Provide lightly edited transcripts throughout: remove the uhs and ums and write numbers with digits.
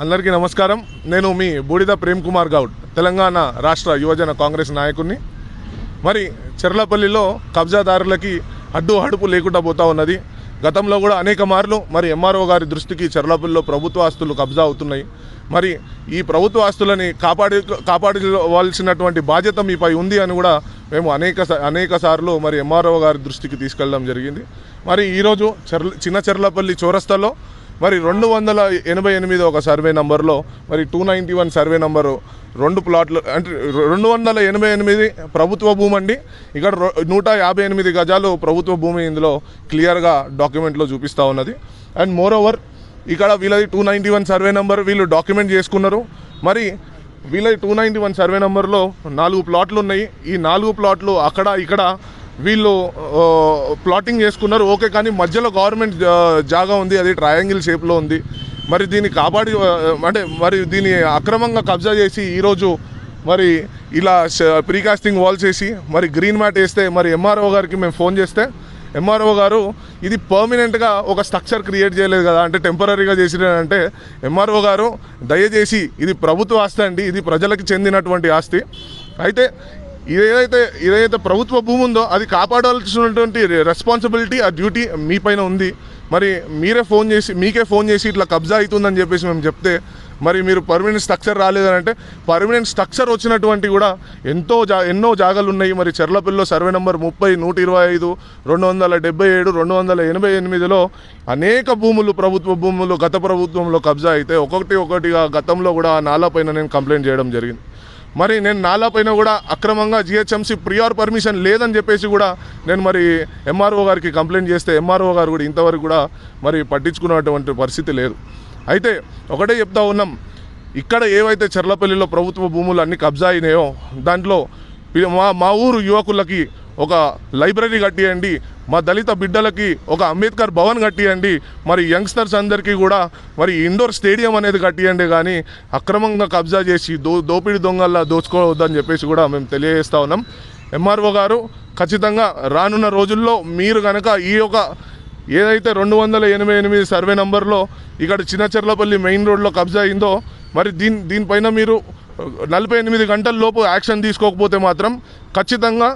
అందరికీ నమస్కారం. నేను మీ బూడిద ప్రేమ్ కుమార్ గౌడ్, తెలంగాణ రాష్ట్ర యువజన కాంగ్రెస్ నాయకుడిని. మరి చెర్లపల్లిలో కబ్జాదారులకి అడ్డు లేకుండా పోతా ఉన్నది. గతంలో కూడా అనేక మార్లు మరి ఎంఆర్ఓ గారి దృష్టికి చెర్లపల్లిలో ప్రభుత్వ ఆస్తులు కబ్జా అవుతున్నాయి. మరి ఈ ప్రభుత్వ ఆస్తులని కాపాడవలసినటువంటి బాధ్యత మీపై ఉంది అని కూడా మేము అనేక సార్లు మరి ఎంఆర్ఓ గారి దృష్టికి తీసుకెళ్ళడం జరిగింది. మరి ఈరోజు చిన్న చెర్లపల్లి చౌరస్తాలో మరి 288 ఒక సర్వే నంబర్లో మరి 291 సర్వే నంబరు 2 ప్లాట్లు అంటే 288 ప్రభుత్వ భూమి అండి. ఇక్కడ 158 గజాలు ప్రభుత్వ భూమి ఇందులో క్లియర్గా డాక్యుమెంట్లో చూపిస్తూ ఉన్నది. అండ్ మోర్ ఓవర్ ఇక్కడ వీళ్ళది 291 సర్వే నంబర్ వీళ్ళు డాక్యుమెంట్ చేసుకున్నారు. మరి వీళ్ళది 291 సర్వే నంబర్లో 4 ప్లాట్లు ఉన్నాయి. ఈ 4 ప్లాట్లు అక్కడ ఇక్కడ వీళ్ళు ప్లాటింగ్ చేసుకున్నారు, ఓకే. కానీ మధ్యలో గవర్నమెంట్ జాగా ఉంది, అది ట్రయాంగిల్ షేప్లో ఉంది. మరి దీన్ని మరి దీన్ని అక్రమంగా కబ్జా చేసి ఈరోజు మరి ఇలా ప్రీకాస్టింగ్ వాల్స్ వేసి మరి గ్రీన్ మ్యాట్ వేస్తే మరి ఎంఆర్ఓ గారికి మేము ఫోన్ చేస్తే ఎంఆర్ఓ గారు ఇది పర్మనెంట్గా ఒక స్ట్రక్చర్ క్రియేట్ చేయలేదు కదా, అంటే టెంపరీగా చేసిరంటే ఎంఆర్ఓ గారు దయచేసి ఇది ప్రభుత్వ ఆస్తి అండి, ఇది ప్రజలకు చెందినటువంటి ఆస్తి. అయితే ఏదైతే ప్రభుత్వ భూమి ఉందో అది కాపాడాల్సినటువంటి రెస్పాన్సిబిలిటీ, ఆ డ్యూటీ మీ పైన ఉంది. మరి మీకే ఫోన్ చేసి ఇట్లా కబ్జా అవుతుందని చెప్పేసి మేము చెప్తే మరి మీరు పర్మనెంట్ స్ట్రక్చర్ రాలేదని అంటే పర్మనెంట్ స్ట్రక్చర్ వచ్చినటువంటి కూడా ఎన్నో జాగాలు ఉన్నాయి. మరి చెర్లపల్లిలో సర్వే నెంబర్ 30, 125, 277, 288లో అనేక భూములు ప్రభుత్వ భూములు గత ప్రభుత్వంలో కబ్జా అయితే ఒక్కొక్కటిగా గతంలో కూడా ఆ నాలా పైన నేను కంప్లైంట్ చేయడం జరిగింది. మరి నేను నాలా పైన కూడా అక్రమంగా జిహెచ్ఎంసీ ప్రియార్ పర్మిషన్ లేదని చెప్పేసి కూడా నేను మరి ఎంఆర్ఓ గారికి కంప్లైంట్ చేస్తే ఎంఆర్ఓ గారు కూడా ఇంతవరకు కూడా మరి పట్టించుకున్నటువంటి పరిస్థితి లేదు. అయితే ఒకటే చెప్తా ఉన్నాం, ఇక్కడ ఏవైతే చెర్లపల్లిలో ప్రభుత్వ భూములు అన్నీ కబ్జా అయినాయో దాంట్లో మా ఊరు యువకులకి ఒక లైబ్రరీ కట్టియండి, మా దళిత బిడ్డలకి ఒక అంబేద్కర్ భవన్ కట్టియండి, మరి యంగ్స్టర్స్ అందరికీ కూడా మరి ఇండోర్ స్టేడియం అనేది కట్టియండి, కానీ అక్రమంగా కబ్జా చేసి దోపిడీ దొంగల్లా దోచుకోవద్దని చెప్పేసి కూడా మేము తెలియజేస్తూ ఉన్నాం. ఎంఆర్ఓ గారు ఖచ్చితంగా రానున్న రోజుల్లో మీరు కనుక ఈ యొక్క ఏదైతే 288 సర్వే నంబర్లో ఇక్కడ చిన్న చెర్లపల్లి మెయిన్ రోడ్లో కబ్జా అయిందో మరి దీనిపైన మీరు 48 గంటల లోపు యాక్షన్ తీసుకోకపోతే మాత్రం ఖచ్చితంగా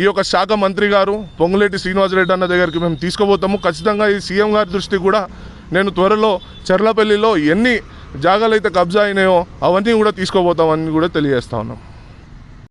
ఈ యొక్క శాఖ మంత్రి గారు పొంగులేటి శ్రీనివాసరెడ్డి అన్న దగ్గరికి మేము తీసుకుపోతాము. ఖచ్చితంగా ఈ సీఎం గారి దృష్టి కూడా నేను త్వరలో చెర్లపల్లిలో ఎన్ని జాగాలు అయితే కబ్జా అయినాయో అవన్నీ కూడా తీసుకోబోతామని కూడా తెలియజేస్తా ఉన్నాం.